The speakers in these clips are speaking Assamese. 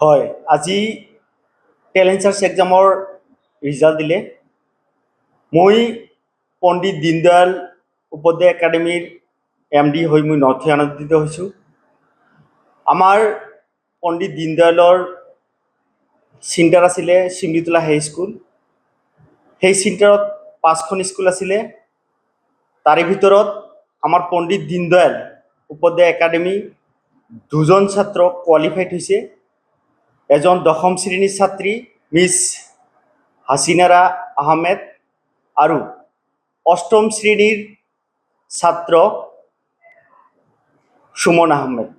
হয়, আজি টেলেণ্ট চাৰ্চ এক্সামৰ ৰিজাল্ট দিলে। মই পণ্ডিত দীনদয়াল উপাধ্যায় একাডেমীৰ MD হৈ মই নথৈ আনন্দিত হৈছোঁ। আমাৰ পণ্ডিত দীনদয়ালৰ চেণ্টাৰ আছিলে চিমলিতলা হাইস্কুল। সেই চেণ্টাৰত 5খন স্কুল আছিলে। তাৰে ভিতৰত আমাৰ পণ্ডিত দীনদয়াল উপাধ্যায় একাডেমী 2জন ছাত্ৰ কোৱালিফাইড হৈছে। এজন 10ম শ্ৰেণীৰ ছাত্ৰী মিছ হাছিনাৰা আহমেদ আৰু 8ম শ্ৰেণীৰ ছাত্ৰ সুমন আহমেদ।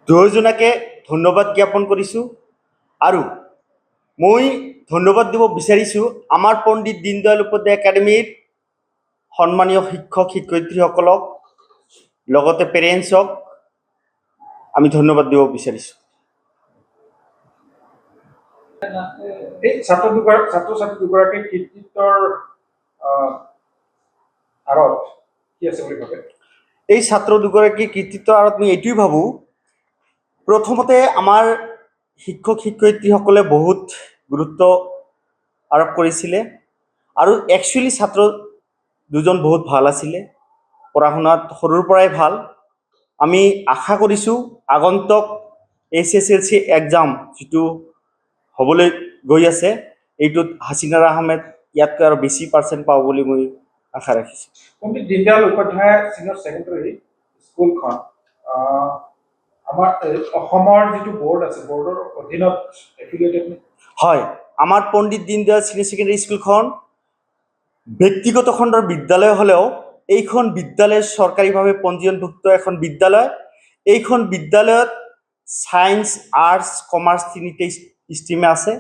দুয়োজনকে ধন্যবাদ জ্ঞাপন কৰিছোঁ। আৰু মই ধন্যবাদ দিব বিচাৰিছোঁ আমাৰ পণ্ডিত দীনদয়াল উপাধ্যায় একাডেমীৰ সন্মানীয় শিক্ষক শিক্ষয়িত্ৰীসকলক, লগতে পেৰেণ্টছক আমি ধন্যবাদ দিব বিচাৰিছোঁ। এই ছাত্ৰ ছাত্ৰী দুগৰাকীৰ কৃতিত্বৰ আঁৰত কি আছে বুলি ভাবে? এই ছাত্ৰ দুগৰাকীৰ কৃতিত্বৰ আঁৰত মই এইটোৱেই ভাবোঁ, প্ৰথমতে আমাৰ শিক্ষক শিক্ষয়িত্ৰীসকলে বহুত গুৰুত্ব আৰোপ কৰিছিলে। আৰু একচুৱেলি ছাত্ৰ দুজন বহুত ভাল আছিলে, পঢ়া শুনাত সৰুৰ পৰাই ভাল। আমি আশা কৰিছোঁ আগন্তুক SSLC এক্সাম যিটো হ'বলৈ গৈ আছে, এইটোত হাছিনাৰা আহমেদ ইয়াতকৈ আৰু বেছি পাৰ্চেণ্ট পাব বুলি মই আশা ৰাখিছোঁ। পণ্ডিত দীনদয়াল উপাধ্যায় চিনিয়ৰ ছেকেণ্ডেৰী স্কুলখন আমাৰ অসমৰ যিটো বৰ্ড আছে, বৰ্ডৰ অধীনত এফিলিয়েটেড নে? হয়, আমাৰ পণ্ডিত দীনদয়াল চিনিয়ৰ ছেকেণ্ডেৰী স্কুলখন ব্যক্তিগত খণ্ডৰ বিদ্যালয় হ'লেও এইখন বিদ্যালয় চৰকাৰীভাৱে পঞ্জীয়নভুক্ত এখন বিদ্যালয়। এইখন বিদ্যালয়ত ছায়েন্স, আৰ্টছ, কমাৰ্চ তিনিটা ষ্ট্ৰীমে আছে।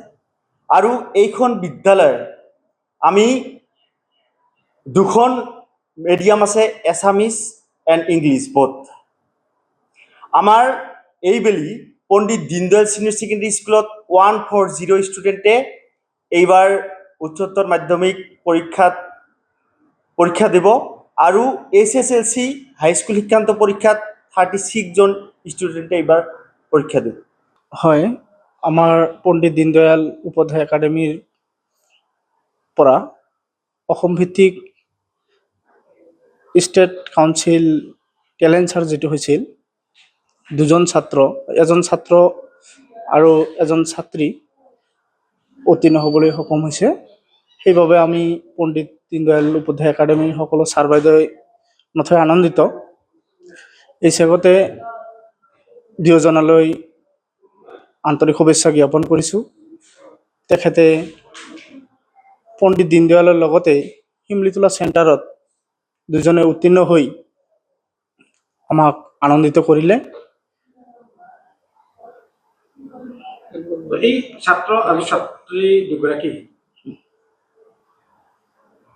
আৰু এইখন বিদ্যালয় আমি 2খন মিডিয়াম আছে, এছামিজ এণ্ড ইংলিছ বোথ। আমাৰ এইবেলি পণ্ডিত দীনদয়াল চিনিয়ৰ ছেকেণ্ডেৰী স্কুলত 140 ষ্টুডেণ্টে এইবাৰ উচ্চতৰ মাধ্যমিক পৰীক্ষা দিব। আৰু SSLC হাইস্কুল শিক্ষান্ত পৰীক্ষাত 36জন ষ্টুডেণ্টে এইবাৰ পৰীক্ষা দিব। হয়, আমাৰ পণ্ডিত দীনদয়াল উপাধ্যায় একাডেমীৰ পৰা অসম ভিত্তিক ষ্টেট কাউন্সিল টেলেণ্ট চাৰ্চ যিটো হৈছিল, 2জন ছাত্ৰ, এজন ছাত্ৰ আৰু এজন ছাত্ৰী উত্তীৰ্ণ হ'বলৈ সক্ষম হৈছে। সেইবাবে আমি পণ্ডিত দীনদয়াল উপাধ্যায় একাডেমীৰ সকলো ছাৰ বাইদেৱে নথৈ আনন্দিত। এই চেগতে দুয়োজনলৈ আন্তৰিক শুভেচ্ছা জ্ঞাপন কৰিছোঁ। তেখেতে পণ্ডিত দীনদয়ালৰ লগতে শিমলিতলা চেণ্টাৰত 2জনে উত্তীৰ্ণ হৈ আমাক আনন্দিত কৰিলে। এই ছাত্ৰ আৰু ছাত্ৰী দুগৰাকী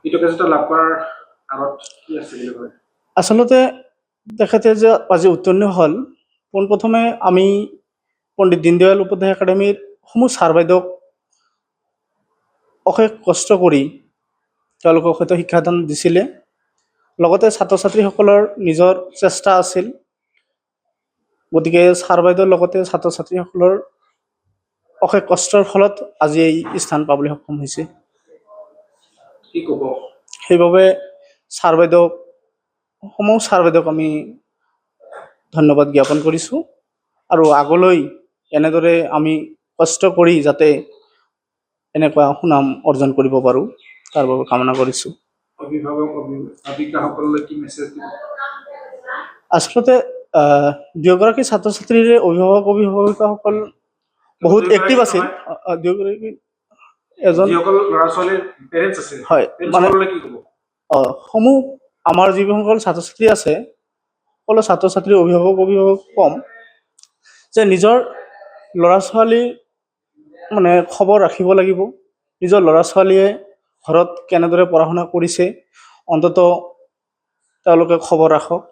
কৃতকাৰ্যত লাভ কৰাৰ আঁৰত কি আছে বুলি ভাবে? আচলতে তেখেতে যে আজি উত্তীৰ্ণ হ'ল, পোনপ্ৰথমে আমি পণ্ডিত দীনদয়াল উপাধ্যায় একাডেমীৰ সমূহ ছাৰ বাইদেউক অশেষ কষ্ট কৰি তেওঁলোকক হয়তো শিক্ষাদান দিছিলে। লগতে ছাত্ৰ ছাত্ৰীসকলৰ নিজৰ চেষ্টা আছিল। গতিকে ছাৰ বাইদেউৰ লগতে ছাত্ৰ ছাত্ৰীসকলৰ অশেষ কষ্টৰ ফলত আজি এই স্থান পাবলৈ সক্ষম হৈছে। কি ক'ব? সেইবাবে সমূহ ছাৰ বাইদেউক আমি ধন্যবাদ জ্ঞাপন কৰিছোঁ। আৰু আগলৈ এনেদৰে আমি কষ্ট কৰি যাতে এনেকুৱা সুনাম অৰ্জন কৰিব পাৰোঁ, তাৰ বাবে কামনা কৰিছোঁ। অভিভাৱক অভিভাৱিকাসকললৈ কি মেছেজ দিব? আচলতে দুয়োগৰাকী ছাত্ৰ ছাত্ৰীৰে অভিভাৱিকাসকল বহুত এক্টিভ আছিল। দুয়োগৰাকী এজন যিসকল ল'ৰা ছোৱালীৰ পেৰেণ্টছ আছে, হয়, মানে কি ক'ব? সমূহ আমাৰ যিসকল ছাত্ৰ ছাত্ৰী আছে, সকলো ছাত্ৰ ছাত্ৰীৰ অভিভাৱক কম যে নিজৰ ল'ৰা ছোৱালীৰ মানে খবৰ ৰাখিব লাগিব। নিজৰ ল'ৰা ছোৱালীয়ে ঘৰত কেনেদৰে পঢ়া শুনা কৰিছে অন্ততঃ তেওঁলোকে খবৰ ৰাখক।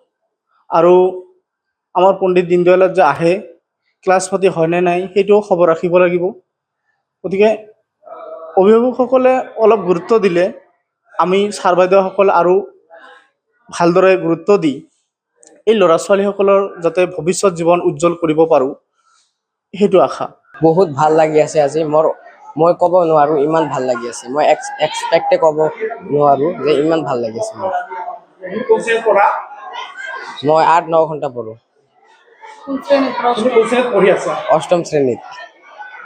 আৰু আমাৰ পণ্ডিত দীনদয়ালত যে আহে, ক্লাছ পাতি হয়নে নাই সেইটোও খবৰ ৰাখিব লাগিব। গতিকে অভিভাৱকসকলে অলপ গুৰুত্ব দিলে আমি ছাৰ বাইদেউসকল আৰু ভালদৰে গুৰুত্ব দি এই ল'ৰা ছোৱালীসকলৰ যাতে ভৱিষ্যত জীৱন উজ্জ্বল কৰিব পাৰোঁ, সেইটো আশা। বহুত ভাল লাগি আছে আজি মই ক'ব নোৱাৰো ইমান ভাল লাগি আছে। মই এক্সপেক্টে ক'ব নোৱাৰো যে ইমান ভাল লাগি আছে মোৰ। তুমি কোন শ্ৰেণীত পঢ়া? মই 8-9 ঘণ্টা পঢ়ো। তুমি কোন শ্ৰেণীত পঢ়ি আছা? 8ম শ্ৰেণীত।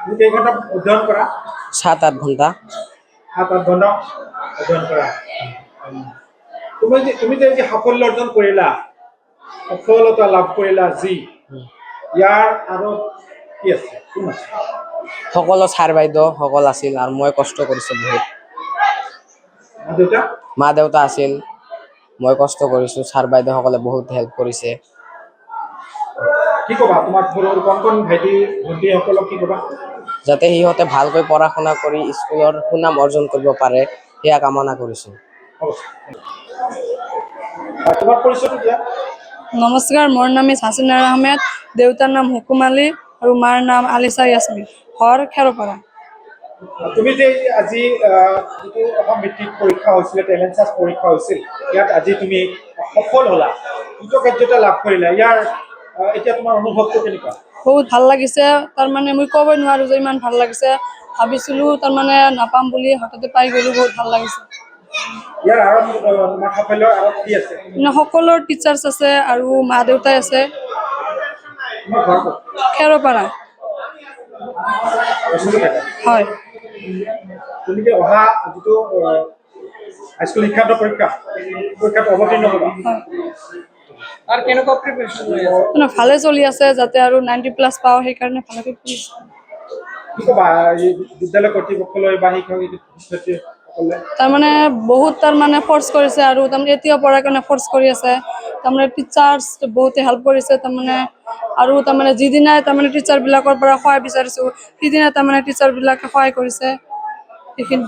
তুমি কেইঘণ্টা অধ্যয়ন কৰা? 7-8 ঘণ্টা। 7-8 ঘণ্টা অধ্যয়ন কৰা। তুমি যে আজি সাফল্য অৰ্জন কৰিলা, সফলতা লাভ কৰিলা যি, ইয়াৰ আৰু কি আছে? কোন আছে? সকলো ছাৰ বাইদেউ সকল আছিল আৰু মই কষ্ট কৰিছো বহুত। দেউতা? মা দেউতা আছিল, মই কষ্ট কৰিছো, ছাৰ বাইদেউ সকলে বহুত হেল্প কৰিছে। কি ক'বা তোমাৰ সৰু কণ ভাইটি ভণ্টিসকলক কি ক'বা? যাতে সিহঁতে ভালকৈ পঢ়া শুনা কৰি স্কুলৰ সুনাম অৰ্জন কৰিব পাৰে সেয়া কামনা কৰিছো। তোমাৰ পৰিচয়টো দিয়া। নমস্কাৰ, মোৰ নাম হাছিনাৰ আহমেদ, দেউতাৰ নাম হুকুম আলী আৰু মাৰ নাম আলিছা ইয়াছমিন, ঘৰ খেৰপাৰা। তুমি যে আজি যিটো অসম ভিত্তিক পৰীক্ষা হৈছিলে, টেলেণ্ট চাৰ্চ পৰীক্ষা হৈছিল, ইয়াত আজি তুমি সফল হ'লা, কৃতকাৰ্যতা লাভ কৰিলা, ইয়াৰ এতিয়া তোমাৰ অনুভৱটো কেনেকুৱা? বহুত ভাল লাগিছে, তাৰমানে মই ক'বই নোৱাৰো যে ইমান ভাল লাগিছে। ভাবিছিলো তাৰমানে নাপাম বুলি, হঠাতে পাই গ'লো, বহুত ভাল লাগিছে। ইয়াৰ আঁৰত তোমাৰ সাফল্যৰ আঁৰত কি আছে? মানে সকলো টিচাৰ্ছ আছে আৰু মা দেউতাই আছে। তোমাৰ ঘৰ ক'ত? খেৰপাৰা। হয়। তুমি যে অহা যিটো হাইস্কুল শিক্ষান্ত পৰীক্ষাত অৱতীৰ্ণ হ'বা। আৰু কেনেকুৱা প্ৰিপাৰেচন হৈ আছে? মানে ভালে চলি আছে, যাতে আৰু 90+ পাওঁ, সেইকাৰণে ভালকৈ পঢ়ি আছো। কি ক'বা এই বিদ্যালয় কৰ্তৃপক্ষলৈ বা শিক্ষক-শিক্ষয়িত্ৰীসকলে? তাৰমানে বহুত তাৰমানে ফ'ৰ্চ কৰিছে আৰু তাৰমানে এতিয়াও পঢ়াৰ কাৰণে ফ'ৰ্চ কৰি আছে। তাৰমানে টিচাৰ্ছ বহুতে হেল্প কৰিছে তাৰমানে, আৰু তাৰমানে যিদিনাই তাৰমানে টিচাৰবিলাকৰ পৰা সহায় বিচাৰিছোঁ, সিদিনা তাৰমানে টিচাৰবিলাকে সহায় কৰিছে। সেইখিনি।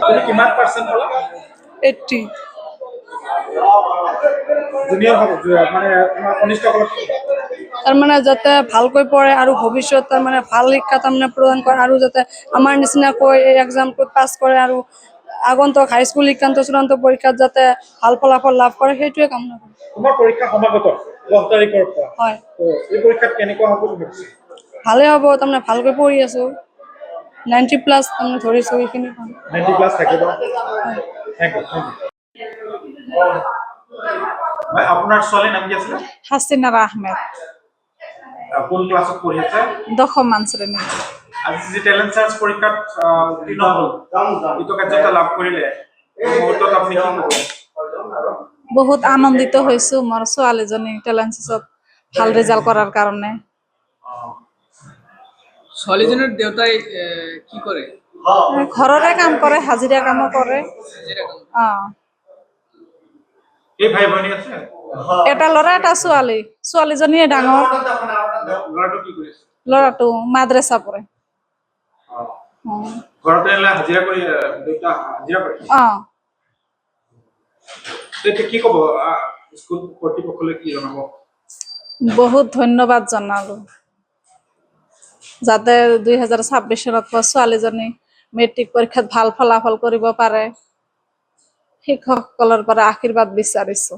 তুমি কিমান পাৰ্চেণ্ট পালা? 80। জুনিয়ৰ হ'ব মানে তোমাৰ কনিষ্ঠসকলক তাৰমানে যাতে ভালকৈ পঢ়ে আৰু ভৱিষ্যত তাৰমানে ভাল শিক্ষা তাৰমানে প্ৰদান কৰে, আৰু যাতে আমাৰ নিচিনাকৈ এই এক্সামটোত পাছ কৰে আৰু আগন্তুক হাইস্কুল শিক্ষান্ত চূড়ান্ত পৰীক্ষাত যাতে ভাল ফলাফল লাভ কৰে, সেইটোৱে কামনা কৰোঁ। তোমাৰ পৰীক্ষা সমাগত 10 তাৰিখৰ পৰা। হয়। এই পৰীক্ষাত কেনেকুৱা হ'ব বুলি ভাবিছে? ভালে হ'ব, তাৰমানে ভালকৈ পঢ়ি আছোঁ, 90+ তাৰমানে ধৰিছোঁ, এইখিনি কাম। 90+ থাকিব। Thank you. আপোনাৰ ছোৱালীৰ নাম কি আছিলে? হাছিনাৰ আহমেদ, কোন ক্লাছত পঢ়ি আছে? 10মান শ্ৰেণী। আজি যি টেলেণ্ট চাৰ্চ পৰীক্ষাত উত্তীৰ্ণ হ'ল, কৃতকাৰ্যতা লাভ কৰিলে, এই মুহূৰ্তত আপুনি কি ক'ব? বহুত আনন্দিত হৈছো মোৰ ছোৱালীজনী টেলেণ্ট চাৰ্চত ভাল ৰিজাল্ট কৰাৰ কাৰণে। ছোৱালীজনীৰ দেউতাই কি কৰে? ঘৰৰে কাম কৰে, হাজিৰা কামো কৰে। এই ভাই ভনী আছে? এটা ল'ৰা এটা ছোৱালী, ছোৱালীজনীয়ে ডাঙৰ, ল'ৰাটো কি কৰিছে? ল'ৰাটো মাদ্ৰাছা পঢ়ে। ঘৰতে হাজিৰা কৰি দেউতা হাজিৰা কৰে? এতিয়া কি ক'ব স্কুল কৰ্তৃপক্ষলৈ কি জনাব? বহুত ধন্যবাদ জনালো, যাতে 2026 চনত ছোৱালীজনী মেট্ৰিক পৰীক্ষাত ভাল ফলাফল কৰিব পাৰে, শিক্ষকসকলৰ পৰা আশীৰ্বাদ বিচাৰিছো।